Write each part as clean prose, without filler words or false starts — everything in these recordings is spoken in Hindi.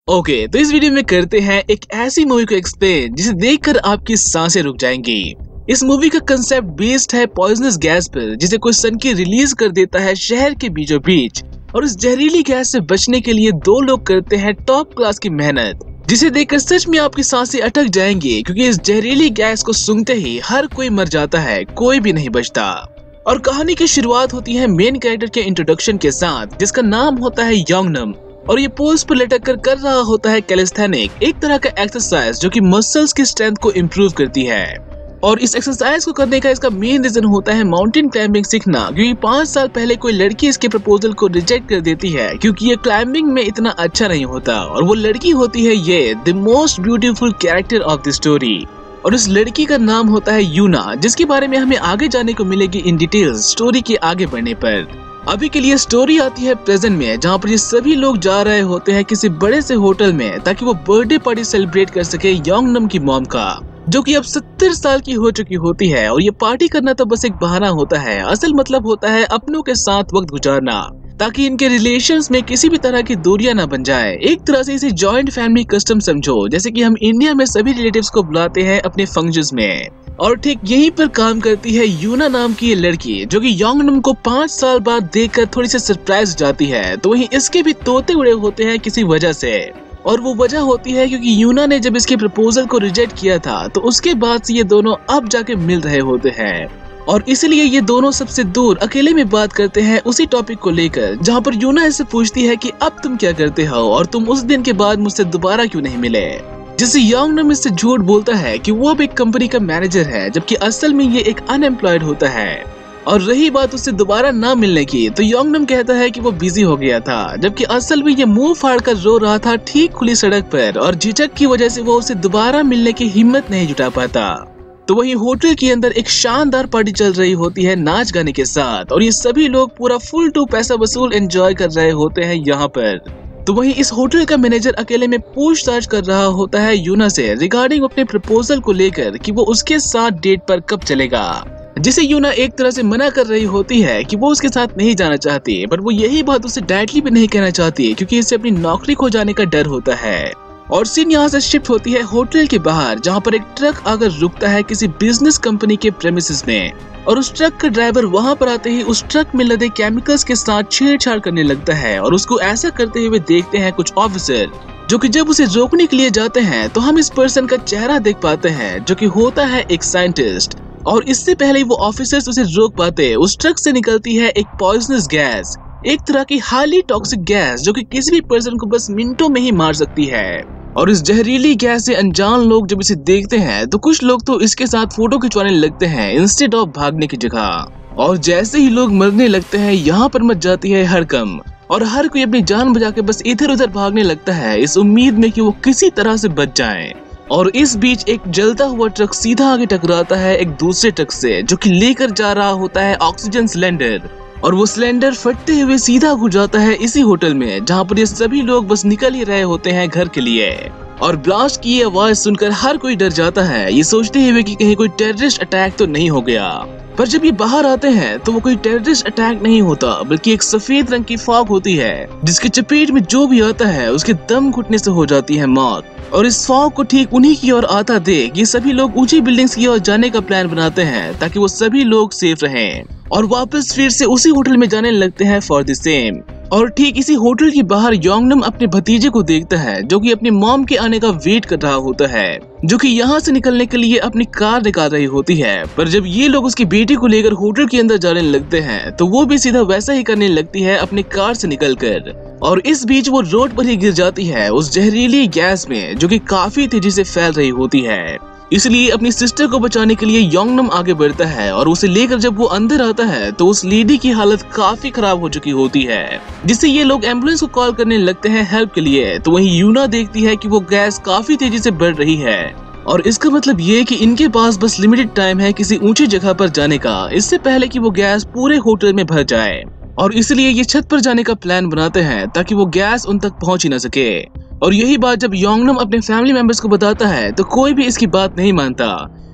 ओके, तो इस वीडियो में करते हैं एक ऐसी मूवी को एक्सप्लेन जिसे देखकर आपकी सांसें रुक जाएंगी। इस मूवी का कंसेप्ट बेस्ड है पॉइजनस गैस पर, जिसे कोई सनकी रिलीज कर देता है शहर के बीचों बीच। और इस जहरीली गैस से बचने के लिए दो लोग करते हैं टॉप क्लास की मेहनत, जिसे देखकर सच में आपकी सांसें अटक जाएंगी, क्योंकि इस जहरीली गैस को सूंघते ही हर कोई मर जाता है, कोई भी नहीं बचता। और कहानी की शुरुआत होती है मेन कैरेक्टर के इंट्रोडक्शन के साथ, जिसका नाम होता है योंगनम। और ये पोल्स पर लटक कर रहा होता है कैलिस्थेनिक, एक तरह का एक्सरसाइज जो कि मसल्स की स्ट्रेंथ को इम्प्रूव करती है। और इस एक्सरसाइज को करने का इसका मेन रीजन होता है माउंटेन क्लाइंबिंग सीखना, क्योंकि 5 साल पहले कोई लड़की इसके प्रपोजल को रिजेक्ट कर देती है क्योंकि ये क्लाइंबिंग में इतना अच्छा नहीं होता। और वो लड़की होती है ये the most beautiful character of the story. और इस लड़की का नाम होता है यूना, जिसके बारे में हमें आगे जाने को मिलेगी इन डिटेल्स स्टोरी के आगे बढ़ने पर। अभी के लिए स्टोरी आती है प्रेजेंट में, जहाँ पर ये सभी लोग जा रहे होते हैं किसी बड़े से होटल में, ताकि वो बर्थडे पार्टी सेलिब्रेट कर सके योंगनम की मॉम का, जो कि अब 70 साल की हो चुकी होती है। और ये पार्टी करना तो बस एक बहाना होता है, असल मतलब होता है अपनों के साथ वक्त गुजारना, ताकि इनके रिलेशंस में किसी भी तरह की दूरियां ना बन जाए। एक तरह से इसे जॉइंट फैमिली कस्टम समझो, जैसे कि हम इंडिया में सभी रिलेटिव्स को बुलाते हैं अपने फंक्शंस में। और ठीक यहीं पर काम करती है यूना नाम की ये लड़की, जो कि योंगनम को 5 साल बाद देखकर थोड़ी सी सरप्राइज हो जाती है। तो वहीं इसके भी तोते उड़े होते हैं किसी वजह से, और वो वजह होती है क्योंकि यूना ने जब इसके प्रपोजल को रिजेक्ट किया था, तो उसके बाद से ये दोनों अब जाके मिल रहे होते हैं। और इसलिए ये दोनों सबसे दूर अकेले में बात करते हैं उसी टॉपिक को लेकर, जहाँ पर यूना इससे पूछती है कि अब तुम क्या करते हो और तुम उस दिन के बाद मुझसे दोबारा क्यों नहीं मिले। जिससे योंगनम इससे झूठ बोलता है कि वो अब एक कंपनी का मैनेजर है, जबकि असल में ये एक अनएम्प्लॉयड होता है। और रही बात उससे दोबारा ना मिलने की, तो योंगनम कहता है कि वो बिजी हो गया था, जबकि असल में ये मुंह फाड़ कर रो रहा था ठीक खुली सड़क पर, और झिझक की वजह से वो उसे दोबारा मिलने की हिम्मत नहीं जुटा पाता। तो वहीं होटल के अंदर एक शानदार पार्टी चल रही होती है नाच गाने के साथ, और ये सभी लोग पूरा फुल टू पैसा वसूल एंजॉय कर रहे होते हैं यहाँ पर। तो वहीं इस होटल का मैनेजर अकेले में पूछताछ कर रहा होता है यूना से रिगार्डिंग अपने प्रपोजल को लेकर कि वो उसके साथ डेट पर कब चलेगा, जिसे यूना एक तरह से मना कर रही होती है कि वो उसके साथ नहीं जाना चाहती। पर वो यही बात उसे डायरेक्टली भी नहीं कहना चाहती, क्योंकि इसे अपनी नौकरी खो जाने का डर होता है। और सीन यहाँ से शिफ्ट होती है होटल के बाहर, जहाँ पर एक ट्रक आकर रुकता है किसी बिजनेस कंपनी के प्रेमिसेस में। और उस ट्रक का ड्राइवर वहाँ पर आते ही उस ट्रक में लदे केमिकल्स के साथ छेड़छाड़ करने लगता है। और उसको ऐसा करते हुए देखते हैं कुछ ऑफिसर, जो कि जब उसे रोकने के लिए जाते हैं तो हम इस पर्सन का चेहरा देख पाते हैं, जो कि होता है एक साइंटिस्ट। और इससे पहले वो ऑफिसर्स उसे रोक पाते, उस ट्रक से निकलती है एक पॉइजनस गैस, एक तरह की हाईली टॉक्सिक गैस, जो कि किसी भी पर्सन को बस मिनटों में ही मार सकती है। और इस जहरीली गैस से अनजान लोग जब इसे देखते हैं, तो कुछ लोग तो इसके साथ फोटो खिंचवाने लगते हैं इंस्टेड ऑफ भागने की जगह। और जैसे ही लोग मरने लगते हैं, यहाँ पर मच जाती है हड़कंप, और हर कोई अपनी जान बचा के बस इधर उधर भागने लगता है, इस उम्मीद में कि वो किसी तरह से बच जाएं। और इस बीच एक जलता हुआ ट्रक सीधा आगे टकराता है एक दूसरे ट्रक से, जो कि लेकर जा रहा होता है ऑक्सीजन सिलेंडर। और वो सिलेंडर फटते हुए सीधा घुस जाता है इसी होटल में, जहाँ पर ये सभी लोग बस निकल ही रहे होते हैं घर के लिए। और ब्लास्ट की आवाज सुनकर हर कोई डर जाता है, ये सोचते हुए कि कहीं कोई टेररिस्ट अटैक तो नहीं हो गया। पर जब ये बाहर आते हैं तो वो कोई टेररिस्ट अटैक नहीं होता, बल्कि एक सफेद रंग की फॉग होती है, जिसके चपेट में जो भी आता है उसके दम घुटने से हो जाती है मौत। और इस फॉग को ठीक उन्हीं की ओर आता देख ये सभी लोग ऊंची बिल्डिंग्स की ओर जाने का प्लान बनाते हैं, ताकि वो सभी लोग सेफ रहें, और वापस फिर से उसी होटल में जाने लगते हैं फॉर द सेम। और ठीक इसी होटल के बाहर योंगनम अपने भतीजे को देखता है, जो कि अपनी मॉम के आने का वेट कर रहा होता है, जो कि यहाँ से निकलने के लिए अपनी कार निकाल रही होती है। पर जब ये लोग उसकी बेटी को लेकर होटल के अंदर जाने लगते हैं, तो वो भी सीधा वैसा ही करने लगती है अपनी कार से निकलकर। और इस बीच वो रोड पर ही गिर जाती है उस जहरीली गैस में, जो कि काफी तेजी से फैल रही होती है। इसलिए अपनी सिस्टर को बचाने के लिए योंगनम आगे बढ़ता है, और उसे लेकर जब वो अंदर आता है तो उस लेडी की हालत काफी खराब हो चुकी होती है, जिससे ये लोग एम्बुलेंस को कॉल करने लगते हैं हेल्प के लिए। तो वहीं यूना देखती है कि वो गैस काफी तेजी से बढ़ रही है, और इसका मतलब ये कि इनके पास बस लिमिटेड टाइम है किसी ऊंची जगह पर जाने का, इससे पहले कि वो गैस पूरे होटल में भर जाए। और इसलिए ये छत पर जाने का प्लान बनाते हैं, ताकि वो गैस उन तक पहुंच ही न सके। और यही बात जब योंगनम अपने फैमिली मेंबर्स को बताता है, तो कोई भी इसकी बात नहीं मानता,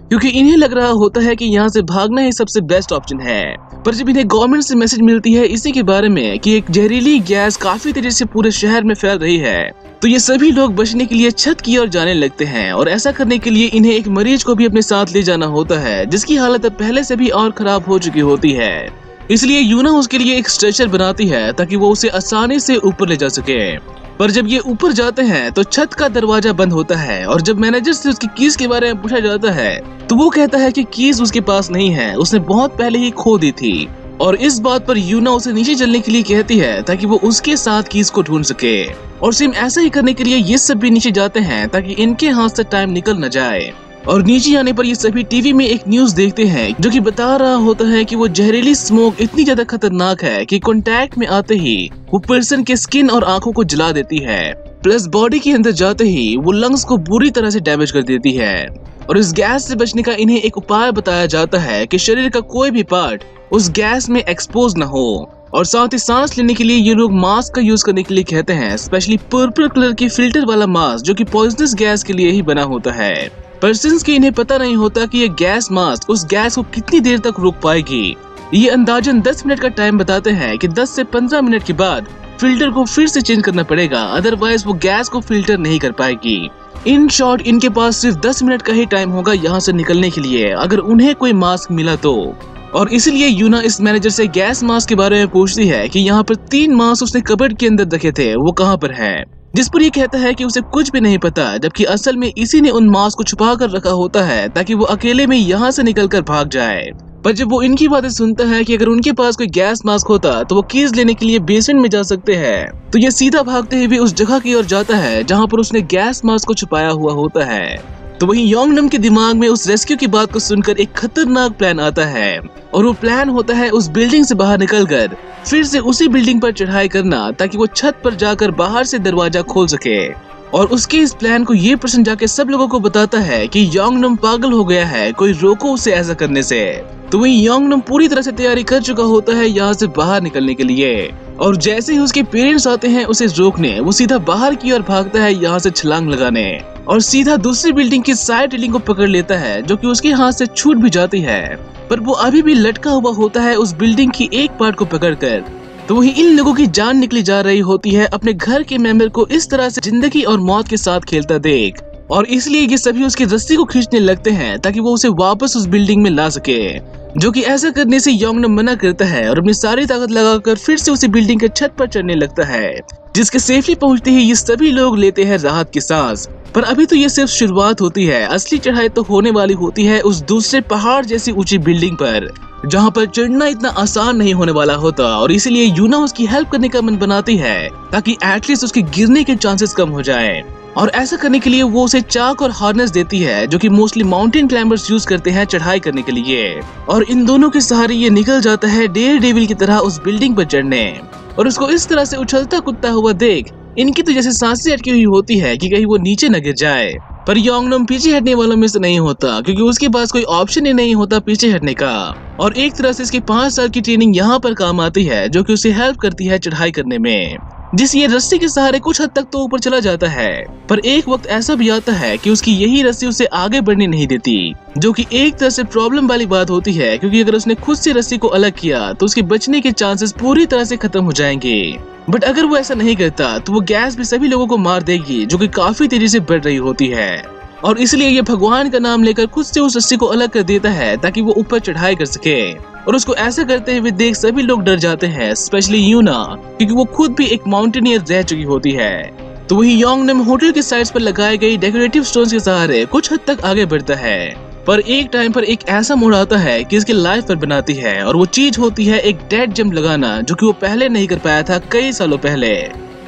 क्योंकि इन्हें लग रहा होता है कि यहाँ से भागना ही सबसे बेस्ट ऑप्शन है। पर जब इन्हें गवर्नमेंट से मैसेज मिलती है इसी के बारे में कि एक जहरीली गैस काफी तेजी से पूरे शहर में फैल रही है, तो ये सभी लोग बचने के लिए छत की ओर जाने लगते हैं। और ऐसा करने के लिए इन्हें एक मरीज को भी अपने साथ ले जाना होता है, जिसकी हालत अब पहले से भी और खराब हो चुकी होती है। इसलिए यूना उसके लिए एक स्ट्रेचर बनाती है ताकि वो उसे आसानी से ऊपर ले जा सके। पर जब ये ऊपर जाते हैं तो छत का दरवाजा बंद होता है, और जब मैनेजर से उसकी कीज के बारे में पूछा जाता है तो वो कहता है कि कीज उसके पास नहीं है, उसने बहुत पहले ही खो दी थी। और इस बात पर यूना उसे नीचे चलने के लिए कहती है ताकि वो उसके साथ कीज को ढूंढ सके। और सेम ऐसा ही करने के लिए ये सब भी नीचे जाते हैं ताकि इनके हाथ से टाइम निकल न जाए। और नीचे आने पर ये सभी टीवी में एक न्यूज देखते हैं जो कि बता रहा होता है कि वो जहरीली स्मोक इतनी ज्यादा खतरनाक है कि कांटेक्ट में आते ही वो पर्सन के स्किन और आंखों को जला देती है, प्लस बॉडी के अंदर जाते ही वो लंग्स को बुरी तरह से डैमेज कर देती है। और इस गैस से बचने का इन्हें एक उपाय बताया जाता है कि शरीर का कोई भी पार्ट उस गैस में एक्सपोज न हो। और साथ ही सांस लेने के लिए ये लोग मास्क का यूज करने के लिए कहते हैं, स्पेशली पर्पल कलर की फिल्टर वाला मास्क जो कि पॉइजनस गैस के लिए ही बना होता है। पर सिंस कि इन्हें पता नहीं होता कि ये गैस मास्क उस गैस को कितनी देर तक रोक पाएगी, ये अंदाजन 10 मिनट का टाइम बताते हैं कि 10 से 15 मिनट के बाद फिल्टर को फिर से चेंज करना पड़ेगा, अदरवाइज वो गैस को फिल्टर नहीं कर पाएगी। इन शॉर्ट इनके पास सिर्फ 10 मिनट का ही टाइम होगा यहाँ से निकलने के लिए, अगर उन्हें कोई मास्क मिला तो। और इसलिए यूना इस मैनेजर से गैस मास्क के बारे में पूछती है कि यहाँ पर 3 मास्क उसने कबर्ड के अंदर रखे थे, वो कहाँ पर है। जिस पर ये कहता है कि उसे कुछ भी नहीं पता, जबकि असल में इसी ने उन मास्क को छुपा कर रखा होता है ताकि वो अकेले में यहाँ से निकलकर भाग जाए। पर जब वो इनकी बातें सुनता है कि अगर उनके पास कोई गैस मास्क होता तो वो कीज लेने के लिए बेसमेंट में जा सकते हैं, तो ये सीधा भागते हुए उस जगह की ओर जाता है जहाँ पर उसने गैस मास्क को छुपाया हुआ होता है। तो वहीं योंगनम के दिमाग में उस रेस्क्यू की बात को सुनकर एक खतरनाक प्लान आता है, और वो प्लान होता है उस बिल्डिंग से बाहर निकलकर फिर से उसी बिल्डिंग पर चढ़ाई करना ताकि वो छत पर जाकर बाहर से दरवाजा खोल सके। और उसके इस प्लान को ये पर्सन जाके सब लोगों को बताता है कि योंगनम पागल हो गया है, कोई रोको उसे ऐसा करने से। तो वहीं योंगनम पूरी तरह से तैयारी कर चुका होता है यहाँ से बाहर निकलने के लिए, और जैसे ही उसके पेरेंट्स आते हैं उसे रोकने, वो सीधा बाहर की ओर भागता है यहाँ से छलांग लगाने, और सीधा दूसरी बिल्डिंग की साइड रेलिंग को पकड़ लेता है जो कि उसके हाथ से छूट भी जाती है। पर वो अभी भी लटका हुआ होता है उस बिल्डिंग की एक पार्ट को पकड़कर। तो वही इन लोगों की जान निकली जा रही होती है अपने घर के मेंबर को इस तरह से जिंदगी और मौत के साथ खेलता देख, और इसलिए ये सभी उसकी रस्सी को खींचने लगते हैं ताकि वो उसे वापस उस बिल्डिंग में ला सके, जो कि ऐसा करने से योंगनम मना करता है और अपनी सारी ताकत लगाकर फिर से उसी बिल्डिंग के छत पर चढ़ने लगता है, जिसके सेफली पहुंचते ही ये सभी लोग लेते हैं राहत की सांस। पर अभी तो ये सिर्फ शुरुआत होती है, असली चढ़ाई तो होने वाली होती है उस दूसरे पहाड़ जैसी ऊंची बिल्डिंग पर, जहाँ पर चढ़ना इतना आसान नहीं होने वाला होता। और इसीलिए यूना उसकी हेल्प करने का मन बनाती है ताकि एटलीस्ट उसके गिरने के चांसेस कम हो जाएं। और ऐसा करने के लिए वो उसे चाक और हार्नेस देती है जो कि मोस्टली माउंटेन क्लाइंबर्स यूज करते हैं चढ़ाई करने के लिए, और इन दोनों के सहारे ये निकल जाता है डेयर डेविल की तरह उस बिल्डिंग पर चढ़ने। और उसको इस तरह से उछलता कूदता हुआ देख इनकी तो जैसे सांसें अटकी हुई होती है कि कहीं वो नीचे न गिर जाए। पर योंगनम पीछे हटने वालों में से नहीं होता, क्योंकि उसके पास कोई ऑप्शन ही नहीं होता पीछे हटने का। और एक तरह से इसकी 5 साल की ट्रेनिंग यहाँ पर काम आती है जो कि उसे हेल्प करती है चढ़ाई करने में, जिस ये रस्सी के सहारे कुछ हद तक तो ऊपर चला जाता है। पर एक वक्त ऐसा भी आता है कि उसकी यही रस्सी उसे आगे बढ़ने नहीं देती, जो कि एक तरह से प्रॉब्लम वाली बात होती है, क्योंकि अगर उसने खुद से रस्सी को अलग किया तो उसके बचने के चांसेस पूरी तरह से खत्म हो जाएंगे। बट अगर वो ऐसा नहीं करता तो वो गैस भी सभी लोगों को मार देगी, जो कि काफी तेजी से बढ़ रही होती है। और इसलिए ये भगवान का नाम लेकर खुद से उस रस्सी को अलग कर देता है ताकि वो ऊपर चढ़ाई कर सके। और उसको ऐसा करते हुए देख सभी लोग डर जाते हैं, स्पेशली यूना, क्योंकि वो खुद भी एक माउंटेनियर रह चुकी होती है। तो वही योंगनम होटल के साइड्स पर लगाए गए डेकोरेटिव स्टोन्स के सहारे कुछ हद तक आगे बढ़ता है। पर एक टाइम पर एक ऐसा मोड़ आता है कि इसकी लाइफ पर बनाती है, और वो चीज होती है एक डेड जंप लगाना, जो कि वो पहले नहीं कर पाया था कई सालों पहले।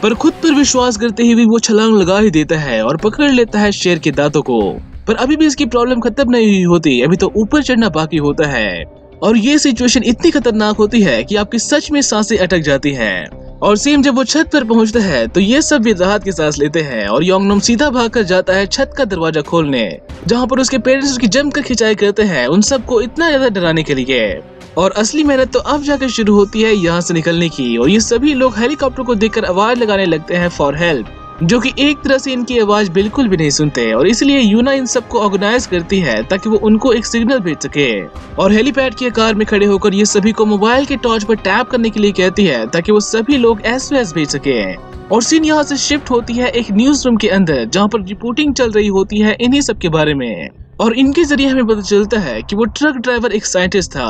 पर खुद पर विश्वास करते हुए वो छलांग लगा ही देता है और पकड़ लेता है शेर के दांतों को। पर अभी भी इसकी प्रॉब्लम खत्म नहीं हुई होती, अभी तो ऊपर चढ़ना बाकी होता है। और ये सिचुएशन इतनी खतरनाक होती है कि आपकी सच में सांसें अटक जाती हैं। और सेम जब वो छत पर पहुंचता है तो ये सब भी राहत की सांस लेते हैं, और योंगनम सीधा भागकर जाता है छत का दरवाजा खोलने, जहां पर उसके पेरेंट्स उसकी जमकर खिंचाई करते हैं उन सबको इतना ज्यादा डराने के लिए। और असली मेहनत तो अब जाकर शुरू होती है यहाँ से निकलने की, और ये सभी लोग हेलीकॉप्टर को देखकर आवाज लगाने लगते हैं फॉर हेल्प। जो कि एक तरह से इनकी आवाज बिल्कुल भी नहीं सुनते, और इसलिए यूना इन सबको ऑर्गेनाइज करती है ताकि वो उनको एक सिग्नल भेज सके, और हेलीपैड की कार में खड़े होकर ये सभी को मोबाइल के टॉर्च पर टैप करने के लिए कहती है ताकि वो सभी लोग SOS भेज सके। और सीन यहाँ से शिफ्ट होती है एक न्यूज रूम के अंदर, जहाँ पर रिपोर्टिंग चल रही होती है इन्हीं सब के बारे में, और इनके जरिए हमें पता चलता है कि वो ट्रक ड्राइवर एक साइंटिस्ट था,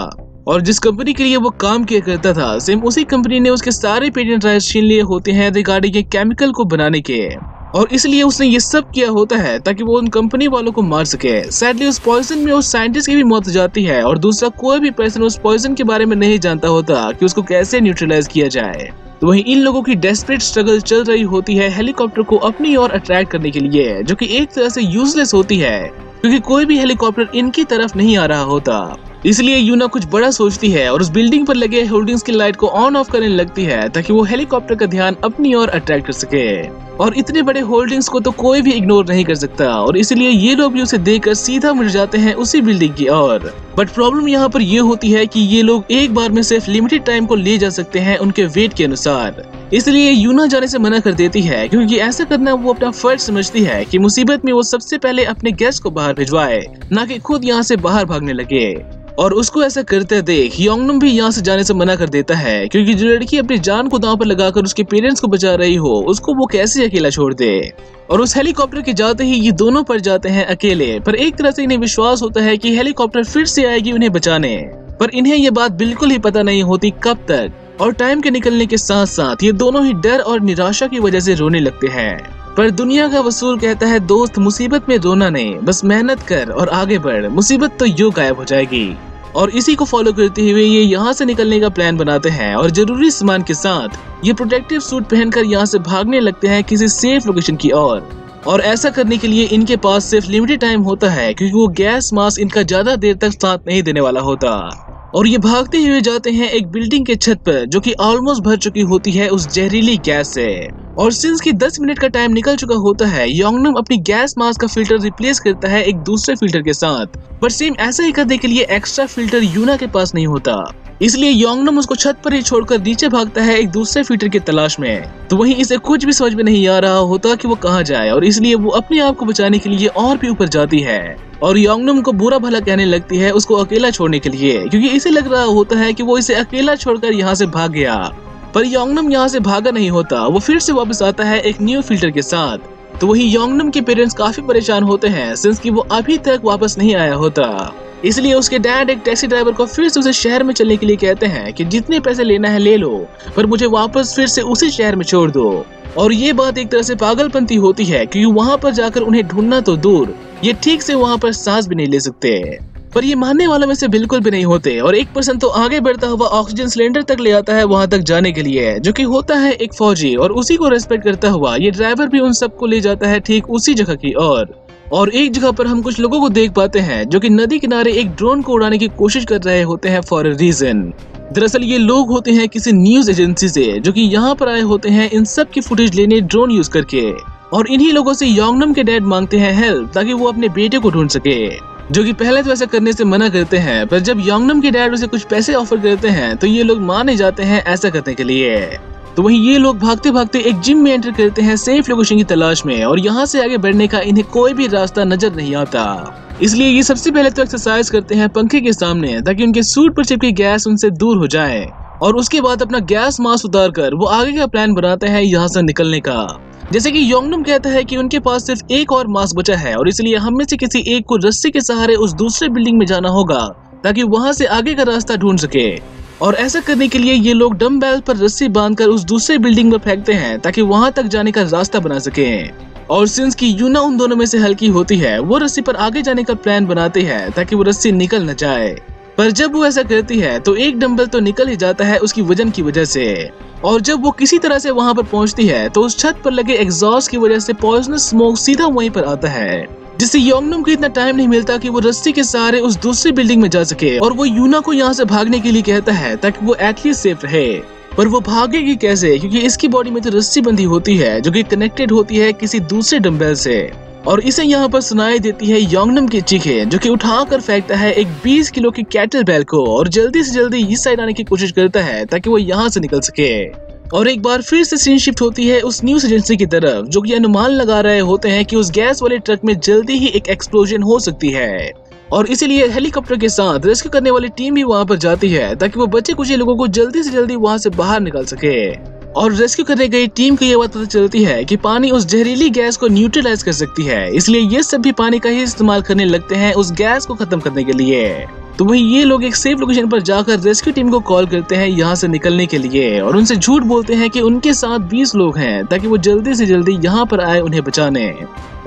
और जिस कंपनी के लिए वो काम किया करता था सेम उसी कंपनी ने उसके सारे पेटेंट राइट्स छीन लिए होते हैं रिगार्डिंग केमिकल को बनाने के, और इसलिए उसने ये सब किया होता है ताकि वो उन कंपनी वालों को मार सके। सैडली उस पॉइजन में उस साइंटिस्ट की भी मौत हो जाती है, और दूसरा कोई भी पर्सन उस पॉइजन के बारे में नहीं जानता होता कि उसको कैसे न्यूट्रलाइज किया जाए। तो वहीं इन लोगों की डेस्परेट स्ट्रगल चल रही होती है हेलीकॉप्टर को अपनी ओर अट्रैक्ट करने के लिए, जो कि एक तरह से यूजलेस होती है क्योंकि कोई भी हेलीकॉप्टर इनकी तरफ नहीं आ रहा होता। इसलिए यूना कुछ बड़ा सोचती है और उस बिल्डिंग पर लगे होल्डिंग्स की लाइट को ऑन ऑफ करने लगती है ताकि वो हेलीकॉप्टर का ध्यान अपनी ओर अट्रैक्ट कर सके, और इतने बड़े होल्डिंग्स को तो कोई भी इग्नोर नहीं कर सकता, और इसलिए ये लोग भी उसे देखकर सीधा मुड़ जाते हैं उसी बिल्डिंग की ओर। बट प्रॉब्लम यहाँ पर ये होती है कि ये लोग एक बार में सिर्फ लिमिटेड टाइम को ले जा सकते हैं उनके वेट के अनुसार, इसलिए यूना जाने से मना कर देती है क्योंकि ऐसा करना वो अपना फर्ज समझती है कि मुसीबत में वो सबसे पहले अपने गेस्ट को बाहर भिजवाए, ना कि खुद यहाँ से बाहर भागने लगे। और उसको ऐसा करते देख योंगनम भी यहाँ से जाने से मना कर देता है क्योंकि जो लड़की अपनी जान को दांव पर लगाकर उसके पेरेंट्स को बचा रही हो उसको वो कैसे अकेला छोड़ दे। और उस हेलीकॉप्टर के जाते ही ये दोनों पड़ जाते हैं अकेले, पर एक तरह से इन्हें विश्वास होता है कि हेलीकॉप्टर फिर से आएगी उन्हें बचाने, पर इन्हें ये बात बिल्कुल ही पता नहीं होती कब तक। और टाइम के निकलने के साथ साथ ये दोनों ही डर और निराशा की वजह से रोने लगते हैं। पर दुनिया का वसूल कहता है दोस्त मुसीबत में रोना नहीं, बस मेहनत कर और आगे बढ़, मुसीबत तो यूं गायब हो जाएगी। और इसी को फॉलो करते हुए ये यहाँ से निकलने का प्लान बनाते हैं और जरूरी सामान के साथ ये प्रोटेक्टिव सूट पहनकर यहाँ से भागने लगते हैं किसी सेफ लोकेशन की ओर। और ऐसा करने के लिए इनके पास सिर्फ लिमिटेड टाइम होता है क्योंकि वो गैस मास्क इनका ज्यादा देर तक साथ नहीं देने वाला होता। और ये भागते हुए जाते हैं एक बिल्डिंग के छत पर जो कि ऑलमोस्ट भर चुकी होती है उस जहरीली गैस से। और सिंस की 10 मिनट का टाइम निकल चुका होता है, योंगनम अपनी गैस मास्क का फिल्टर रिप्लेस करता है एक दूसरे फिल्टर के साथ, पर सेम ऐसा ही करने के लिए एक्स्ट्रा फिल्टर यूना के पास नहीं होता, इसलिए योंगनम उसको छत पर ही छोड़कर नीचे भागता है एक दूसरे फिल्टर की तलाश में। तो वहीं इसे कुछ भी समझ में नहीं आ रहा होता कि वो कहाँ जाए, और इसलिए वो अपने आप को बचाने के लिए और भी ऊपर जाती है और योंगनम को बुरा भला कहने लगती है उसको अकेला छोड़ने के लिए, क्योंकि इसे लग रहा होता है कि वो इसे अकेला छोड़कर यहाँ से भाग गया। पर योंगनम यहाँ से भागा नहीं होता, वो फिर से वापस आता है एक न्यू फिल्टर के साथ। तो वही योंगनम के पेरेंट्स काफी परेशान होते हैं सिंस कि वो अभी तक वापस नहीं आया होता, इसलिए उसके डैड एक टैक्सी ड्राइवर को फिर से उसे शहर में चलने के लिए कहते हैं कि जितने पैसे लेना है ले लो, पर मुझे वापस फिर से उसी शहर में छोड़ दो। और ये बात एक तरह से पागलपंती होती है क्योंकि वहाँ पर जाकर उन्हें ढूंढना तो दूर, ये ठीक से वहाँ पर सांस भी नहीं ले सकते। पर ये मानने वालों में से बिल्कुल भी नहीं होते, और एक पर्सन तो आगे बढ़ता हुआ ऑक्सीजन सिलेंडर तक ले आता है वहाँ तक जाने के लिए, जो कि होता है एक फौजी, और उसी को रेस्पेक्ट करता हुआ ये ड्राइवर भी उन सबको ले जाता है ठीक उसी जगह की ओर। और एक जगह पर हम कुछ लोगों को देख पाते हैं जो कि नदी किनारे एक ड्रोन को उड़ाने की कोशिश कर रहे होते हैं फॉर अ रीजन। दरअसल ये लोग होते हैं किसी न्यूज एजेंसी से जो कि यहाँ पर आए होते हैं इन सब की फुटेज लेने ड्रोन यूज करके, और इन्हीं लोगों से योंगनम के डैड मांगते हैं हेल्प ताकि वो अपने बेटे को ढूंढ सके, जो कि पहले तो ऐसा करने से मना करते हैं, पर जब योंगनम के डैड उसे कुछ पैसे ऑफर करते हैं तो ये लोग मान ही जाते हैं ऐसा करने के लिए। तो वहीं ये लोग भागते भागते एक जिम में एंटर करते हैं सेफ लोकेशन की तलाश में, और यहाँ से आगे बढ़ने का इन्हें कोई भी रास्ता नजर नहीं आता, इसलिए ये सबसे पहले तो एक्सरसाइज करते हैं पंखे के सामने ताकि उनके सूट पर चिपकी गैस उनसे दूर हो जाए, और उसके बाद अपना गैस मास्क उतार कर वो आगे का प्लान बनाते हैं यहाँ से निकलने का। जैसे कि योंगनम कहता है कि उनके पास सिर्फ एक और मास्क बचा है, और इसलिए हम में से किसी एक को रस्सी के सहारे उस दूसरे बिल्डिंग में जाना होगा ताकि वहां से आगे का रास्ता ढूंढ सके। और ऐसा करने के लिए ये लोग डम्बेल पर रस्सी बांधकर उस दूसरे बिल्डिंग में फेंकते हैं ताकि वहां तक जाने का रास्ता बना सके। और सिंस की यूना उन दोनों में से हल्की होती है, वो रस्सी पर आगे जाने का प्लान बनाते हैं ताकि वो रस्सी निकल न जाए, पर जब वो ऐसा करती है तो एक डंबल तो निकल ही जाता है उसकी वजन की वजह से। और जब वो किसी तरह से वहां पर पहुंचती है तो उस छत पर लगे एग्जॉस्ट की वजह से पॉइजनस स्मोक सीधा वहीं पर आता है, जिससे योंगनम को इतना टाइम नहीं मिलता कि वो रस्सी के सहारे उस दूसरी बिल्डिंग में जा सके, और वो यूना को यहाँ से भागने के लिए कहता है ताकि वो एटलीस्ट सेफ रहे। पर वो भागेगी कैसे, क्योंकि इसकी बॉडी में तो रस्सी बंधी होती है जो कि कनेक्टेड होती है किसी दूसरे डंबेल से। और इसे यहाँ पर सुनाई देती है योंगनम की चीखें, जो कि उठाकर फेंकता है एक 20 किलो की कैटल बेल को, और जल्दी से जल्दी इस साइड आने की कोशिश करता है ताकि वो यहाँ से निकल सके। और एक बार फिर से सीन शिफ्ट होती है उस न्यूज एजेंसी की तरफ, जो कि अनुमान लगा रहे होते हैं कि उस गैस वाले ट्रक में जल्दी ही एक एक्सप्लोजन हो सकती है और इसीलिए हेलीकॉप्टर के साथ रेस्क्यू करने वाली टीम भी वहां पर जाती है ताकि वो बचे कुछ लोगों को जल्दी से जल्दी वहां से बाहर निकाल सके। और रेस्क्यू करने गई टीम को ये बात पता चलती है कि पानी उस जहरीली गैस को न्यूट्रलाइज कर सकती है, इसलिए ये सब भी पानी का ही इस्तेमाल करने लगते हैं उस गैस को खत्म करने के लिए। तो वही ये लोग एक सेफ लोकेशन पर जाकर रेस्क्यू टीम को कॉल करते हैं यहाँ से निकलने के लिए और उनसे झूठ बोलते हैं कि उनके साथ 20 लोग हैं ताकि वो जल्दी से जल्दी यहाँ पर आए उन्हें बचाने।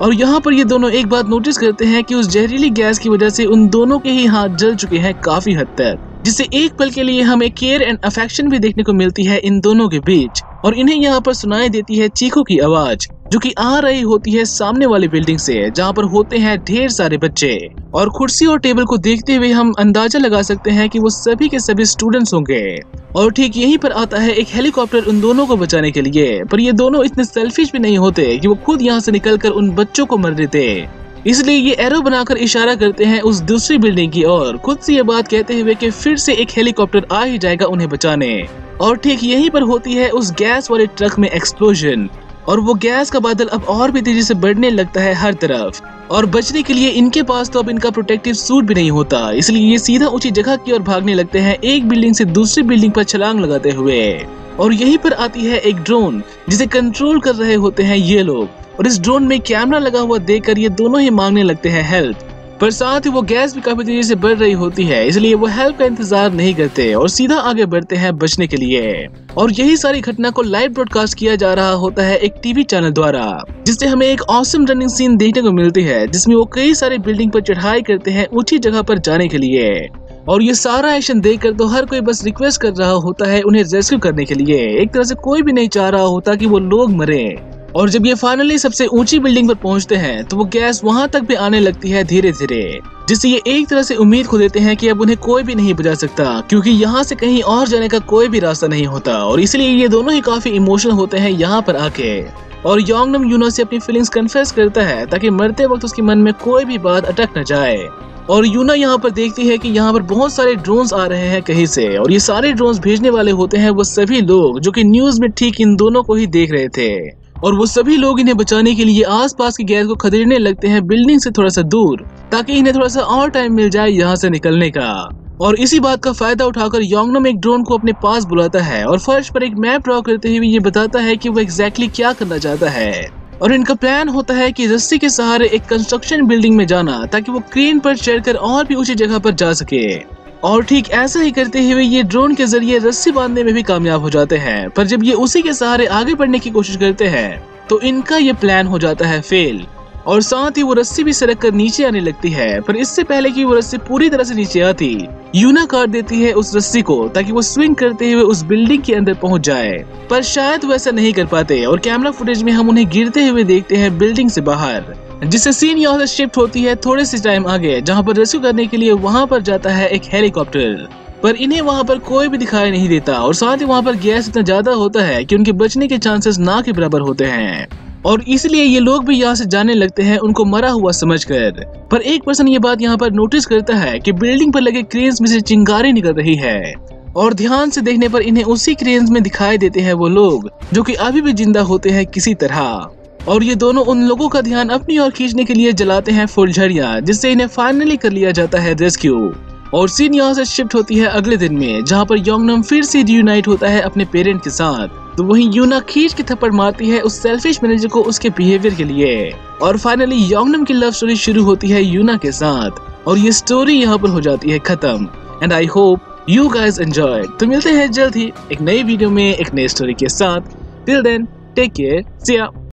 और यहाँ पर ये दोनों एक बात नोटिस करते हैं कि उस जहरीली गैस की वजह से उन दोनों के ही हाथ जल चुके हैं काफी हद तक, जिससे एक पल के लिए हमें केयर एंड अफेक्शन भी देखने को मिलती है इन दोनों के बीच। और इन्हें यहाँ पर सुनाई देती है चीखों की आवाज जो कि आ रही होती है सामने वाली बिल्डिंग से, जहाँ पर होते हैं ढेर सारे बच्चे। और कुर्सी और टेबल को देखते हुए हम अंदाजा लगा सकते हैं कि वो सभी के सभी स्टूडेंट्स होंगे। और ठीक यहीं पर आता है एक हेलीकॉप्टर उन दोनों को बचाने के लिए, पर ये दोनों इतने सेल्फिश भी नहीं होते कि वो खुद यहाँ से निकलकर उन बच्चों को मर देते। इसलिए ये एरो बनाकर इशारा करते हैं उस दूसरी बिल्डिंग की ओर, खुद से ये बात कहते हुए कि फिर से एक हेलीकॉप्टर आ ही जाएगा उन्हें बचाने। और ठीक यहीं पर होती है उस गैस वाले ट्रक में एक्सप्लोजन और वो गैस का बादल अब और भी तेजी से बढ़ने लगता है हर तरफ। और बचने के लिए इनके पास तो अब इनका प्रोटेक्टिव सूट भी नहीं होता, इसलिए ये सीधा ऊंची जगह की ओर भागने लगते हैं, एक बिल्डिंग से दूसरी बिल्डिंग पर छलांग लगाते हुए। और यहीं पर आती है एक ड्रोन जिसे कंट्रोल कर रहे होते हैं ये लोग, और इस ड्रोन में कैमरा लगा हुआ देखकर ये दोनों ही मांगने लगते हैं हेल्प। पर साथ ही वो गैस भी काफी तेजी से बढ़ रही होती है, इसलिए वो हेल्प का इंतजार नहीं करते और सीधा आगे बढ़ते हैं बचने के लिए। और यही सारी घटना को लाइव ब्रॉडकास्ट किया जा रहा होता है एक टीवी चैनल द्वारा, जिससे हमें एक ऑसम रनिंग सीन देखने को मिलती है, जिसमें वो कई सारे बिल्डिंग पर चढ़ाई करते हैं ऊंची जगह पर जाने के लिए। और ये सारा एक्शन देखकर तो हर कोई बस रिक्वेस्ट कर रहा होता है उन्हें रेस्क्यू करने के लिए। एक तरह से कोई भी नहीं चाह रहा होता कि वो लोग मरे। और जब ये फाइनली सबसे ऊंची बिल्डिंग पर पहुंचते हैं तो वो गैस वहां तक भी आने लगती है धीरे धीरे, जिससे ये एक तरह से उम्मीद खो देते हैं कि अब उन्हें कोई भी नहीं बचा सकता, क्योंकि यहाँ से कहीं और जाने का कोई भी रास्ता नहीं होता। और इसलिए ये दोनों ही काफी इमोशनल होते हैं यहाँ पर आके। और योंगनम यूना से अपनी फीलिंग्स कन्फेस करता है ताकि मरते वक्त उसके मन में कोई भी बात अटक न जाए। और यूना यहाँ पर देखती है कि यहाँ पर बहुत सारे ड्रोन्स आ रहे हैं कहीं से, और ये सारे ड्रोन्स भेजने वाले होते हैं वो सभी लोग जो कि न्यूज में ठीक इन दोनों को ही देख रहे थे। और वो सभी लोग इन्हें बचाने के लिए आसपास की गैस को खदेड़ने लगते हैं बिल्डिंग से थोड़ा सा दूर, ताकि इन्हें थोड़ा सा और टाइम मिल जाए यहाँ से निकलने का। और इसी बात का फायदा उठाकर योंगनम एक ड्रोन को अपने पास बुलाता है और फर्श पर एक मैप ड्रॉ करते हुए ये बताता है कि वो एग्जैक्टली क्या करना चाहता है। और इनका प्लान होता है कि रस्सी के सहारे एक कंस्ट्रक्शन बिल्डिंग में जाना, ताकि वो क्रेन पर चढ़कर और भी ऊंची जगह पर जा सके। और ठीक ऐसा ही करते हुए ये ड्रोन के जरिए रस्सी बांधने में भी कामयाब हो जाते हैं। पर जब ये उसी के सहारे आगे बढ़ने की कोशिश करते हैं तो इनका ये प्लान हो जाता है फेल, और साथ ही वो रस्सी भी सरक कर नीचे आने लगती है। पर इससे पहले कि वो रस्सी पूरी तरह से नीचे आती, यूना काट देती है उस रस्सी को ताकि वो स्विंग करते हुए उस बिल्डिंग के अंदर पहुंच जाए। पर शायद वो ऐसा नहीं कर पाते और कैमरा फुटेज में हम उन्हें गिरते हुए देखते हैं बिल्डिंग से बाहर, जिससे सीन यहाँ से शिफ्ट होती है थोड़े से टाइम आगे, जहाँ पर रेस्क्यू करने के लिए वहाँ पर जाता है एक हेलीकॉप्टर। पर इन्हें वहाँ पर कोई भी दिखाई नहीं देता, और साथ ही वहाँ पर गैस इतना ज्यादा होता है कि उनके बचने के चांसेस ना के बराबर होते हैं। और इसलिए ये लोग भी यहाँ से जाने लगते हैं उनको मरा हुआ समझकर। पर एक पर्सन ये बात यहाँ पर नोटिस करता है कि बिल्डिंग पर लगे क्रेन्स में से चिंगारी निकल रही है, और ध्यान से देखने पर इन्हें उसी क्रेन्स में दिखाई देते हैं वो लोग जो कि अभी भी जिंदा होते हैं किसी तरह। और ये दोनों उन लोगों का ध्यान अपनी ओर खींचने के लिए जलाते हैं फुलझड़ियां, जिससे इन्हें फाइनली कर लिया जाता है रेस्क्यू। और सीन यहाँ से शिफ्ट होती है अगले दिन में, जहाँ पर योंगनम फिर से रियूनाइट होता है अपने पेरेंट के साथ। तो वहीं यूना खींच के थप्पड़ मारती है उस सेल्फिश मैनेजर को उसके बिहेवियर के लिए। और फाइनली योंगनम की लव स्टोरी शुरू होती है यूना के साथ, और ये स्टोरी यहाँ पर हो जाती है खत्म। And I hope you guys enjoy. तो मिलते हैं जल्द ही एक नई वीडियो में एक नई स्टोरी के साथ। टिल देन टेक केयर, सी या।